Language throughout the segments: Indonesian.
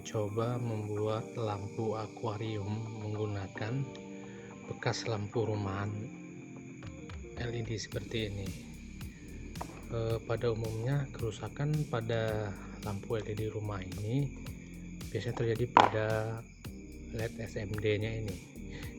mencoba membuat lampu akuarium menggunakan bekas lampu rumahan LED seperti ini. Pada umumnya kerusakan pada lampu LED rumah ini biasanya terjadi pada LED SMD nya ini,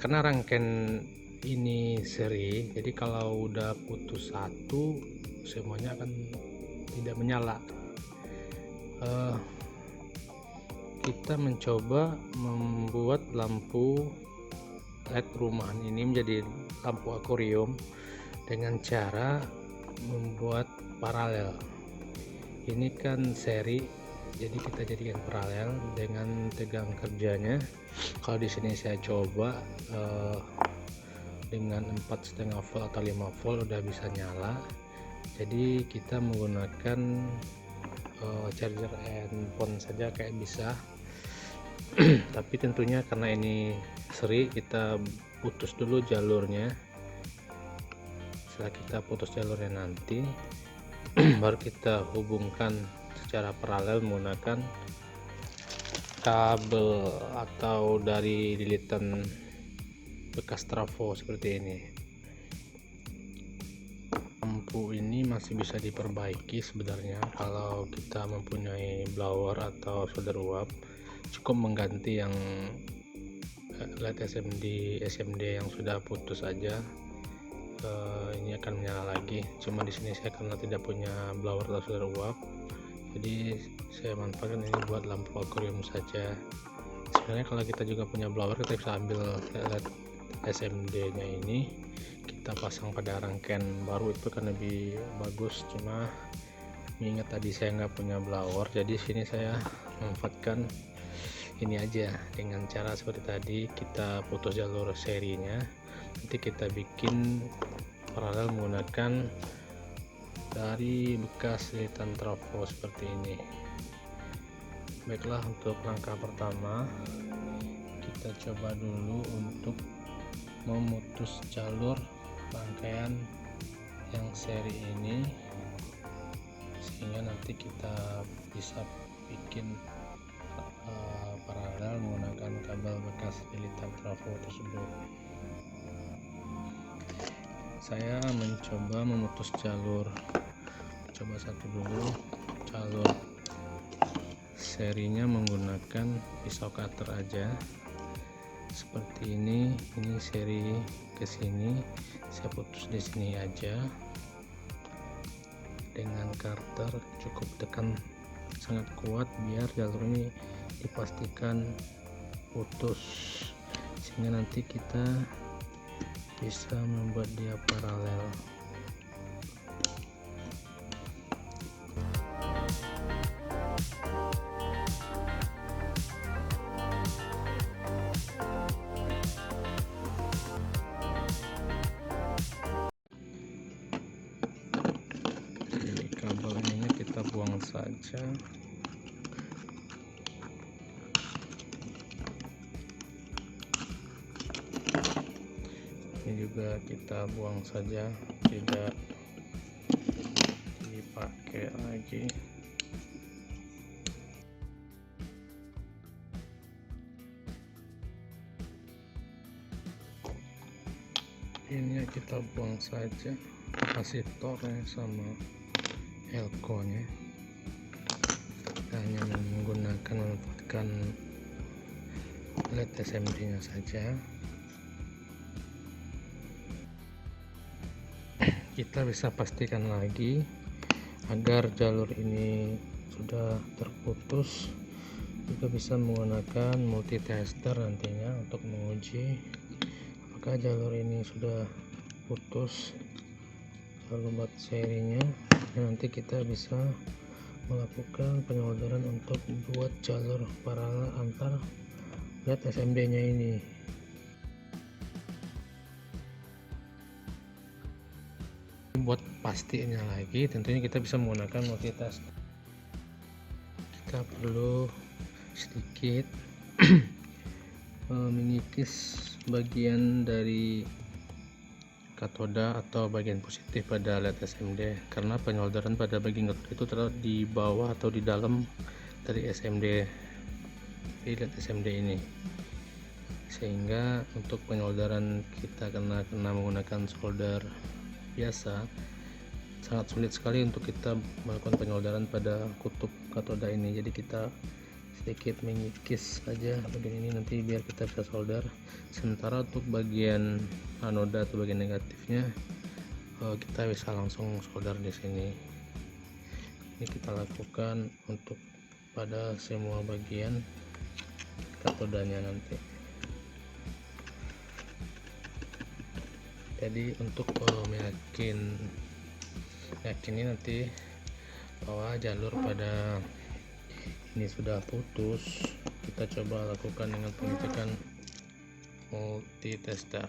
karena rangkaian ini seri, jadi kalau udah putus satu semuanya akan tidak menyala. Kita mencoba membuat lampu LED rumahan ini menjadi lampu akuarium dengan cara membuat paralel. Ini kan seri, jadi kita jadikan paralel dengan tegang kerjanya. Kalau di sini saya coba dengan 4,5 volt atau 5 volt udah bisa nyala. Jadi kita menggunakan charger handphone saja kayak bisa. Tapi tentunya karena ini seri, kita putus dulu jalurnya. Setelah kita putus jalurnya nanti baru kita hubungkan secara paralel menggunakan kabel atau dari lilitan bekas trafo seperti ini. Lampu ini masih bisa diperbaiki sebenarnya kalau kita mempunyai blower atau solder uap. Cukup mengganti yang LED SMD yang sudah putus saja. Ini akan menyala lagi. Cuma di sini saya karena tidak punya blower atau solder uap, jadi saya manfaatkan ini buat lampu akuarium saja. Sebenarnya kalau kita juga punya blower, kita bisa ambil LED SMD nya ini, kita pasang pada rangkaian baru, itu kan lebih bagus. Cuma mengingat tadi saya nggak punya blower, jadi sini saya manfaatkan ini aja dengan cara seperti tadi. Kita putus jalur serinya, nanti kita bikin paralel menggunakan dari bekas lilitan trafo seperti ini. Baiklah, untuk langkah pertama kita coba dulu untuk memutus jalur rangkaian yang seri ini, sehingga nanti kita bisa bikin paralel menggunakan kabel bekas lilitan trafo tersebut. Saya mencoba memutus jalur, coba satu dulu, jalur serinya menggunakan pisau cutter aja seperti ini. Ini seri ke sini, saya putus di sini aja dengan cutter. Cukup tekan sangat kuat biar jalur ini dipastikan putus, sehingga nanti kita bisa membuat dia paralel. Jadi kabel ini kita buang saja. Ini juga kita buang saja, tidak dipakai lagi. Ini kita buang saja, kapasitornya sama elko nya. Kita hanya manfaatkan LED SMD nya saja. Kita bisa pastikan lagi agar jalur ini sudah terputus, juga bisa menggunakan multitester nantinya untuk menguji apakah jalur ini sudah putus jalur buat serinya. Nanti kita bisa melakukan penyolderan untuk membuat jalur paralel antar LED SMD nya ini. Buat pastinya lagi, tentunya kita bisa menggunakan multitask. Kita perlu sedikit mengikis bagian dari katoda atau bagian positif pada LED SMD, karena penyolderan pada bagian katoda itu terdapat di bawah atau di dalam dari SMD. dari LED SMD ini, sehingga untuk penyolderan kita kena menggunakan solder biasa sangat sulit sekali untuk kita melakukan penyolderan pada kutub katoda ini. Jadi kita sedikit mengikis saja bagian ini nanti biar kita bisa solder. Sementara untuk bagian anoda atau bagian negatifnya kita bisa langsung solder di sini. Ini kita lakukan untuk pada semua bagian katodanya nanti. Jadi untuk meyakini nanti bahwa jalur pada ini sudah putus, kita coba lakukan dengan pengecekan multitester.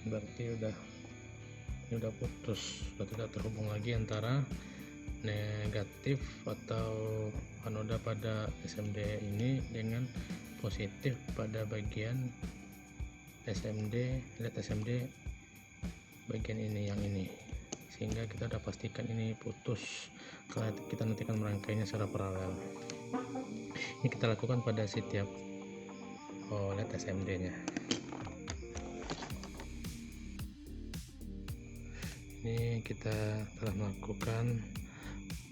Berarti ini udah putus, sudah tidak terhubung lagi antara negatif atau anoda pada SMD ini dengan positif pada bagian LED SMD bagian ini, yang ini, sehingga kita udah pastikan ini putus. Setelah kita nanti akan merangkainya secara paralel. Ini kita lakukan pada setiap LED SMD nya. Ini kita telah melakukan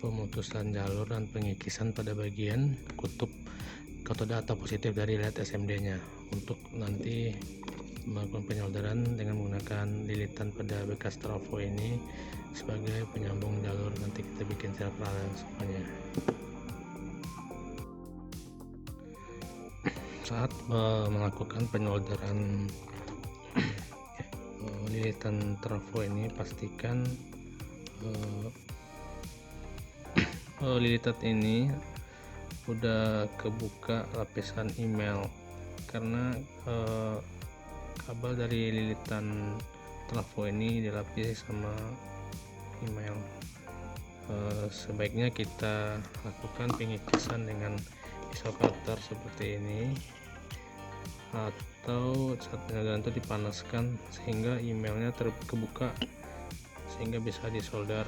pemutusan jalur dan pengikisan pada bagian kutub katoda atau positif dari LED SMD nya, untuk nanti melakukan penyolderan dengan menggunakan lilitan pada bekas trafo ini sebagai penyambung jalur. Nanti kita bikin secara paralel semuanya. Saat melakukan penyolderan lilitan trafo ini, pastikan lilitan ini udah kebuka lapisan email, karena kabel dari lilitan trafo ini dilapisi sama email. Sebaiknya kita lakukan pengikisan dengan isocutter seperti ini, atau saat penyolderan itu dipanaskan sehingga emailnya terkebuka sehingga bisa disolder.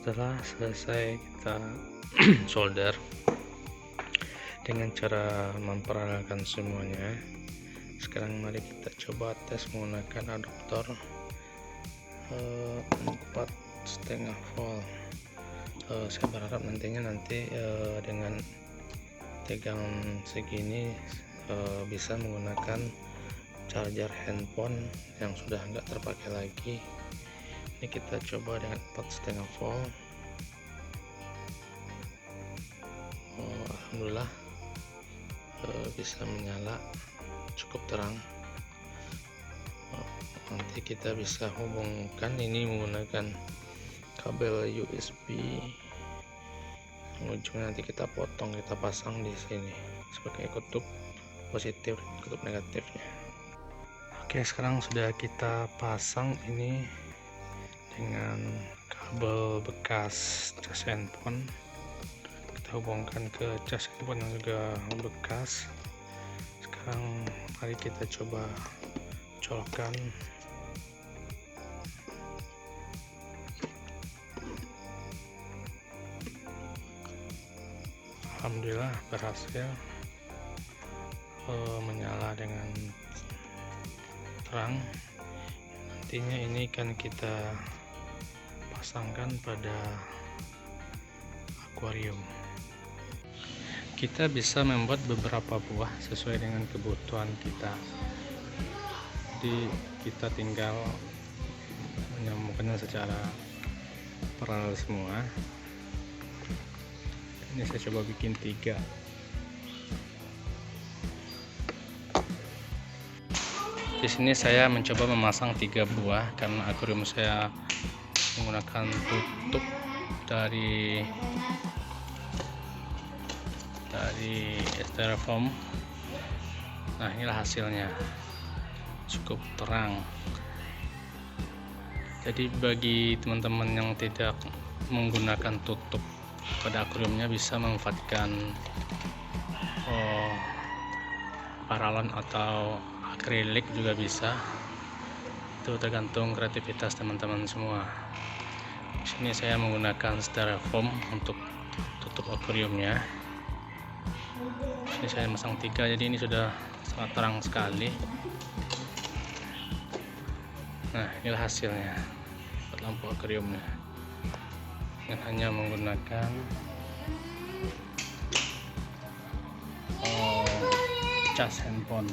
Setelah selesai kita solder dengan cara memparalelkan semuanya, sekarang mari kita coba tes menggunakan adaptor 4,5 volt. Saya berharap nantinya dengan tegangan segini bisa menggunakan charger handphone yang sudah enggak terpakai lagi. Ini kita coba dengan 4,5 volt. Alhamdulillah bisa menyala, cukup terang. Nanti kita bisa hubungkan ini menggunakan kabel USB. Ujungnya nanti kita potong, kita pasang di sini sebagai kutub positif, kutub negatifnya. Oke, sekarang sudah kita pasang ini dengan kabel bekas cas handphone. Kita hubungkan ke cas handphone yang juga bekas. Sekarang mari kita coba colokkan. Alhamdulillah berhasil menyala dengan terang. Nantinya ini kan kita pasangkan pada akuarium. Kita bisa membuat beberapa buah sesuai dengan kebutuhan kita. Jadi kita tinggal menyambungkannya secara paralel semua. Ini saya coba bikin 3. Di sini saya mencoba memasang 3 buah karena akuarium saya menggunakan tutup dari styrofoam. Nah, inilah hasilnya, cukup terang. Jadi bagi teman-teman yang tidak menggunakan tutup pada akuariumnya, bisa memanfaatkan paralon atau akrilik juga bisa. Itu tergantung kreativitas teman-teman semua. Di sini saya menggunakan styrofoam untuk tutup akuariumnya. Ini saya masang 3, jadi ini sudah sangat terang sekali. Nah, inilah hasilnya buat lampu akuariumnya, dengan hanya menggunakan cas handphone.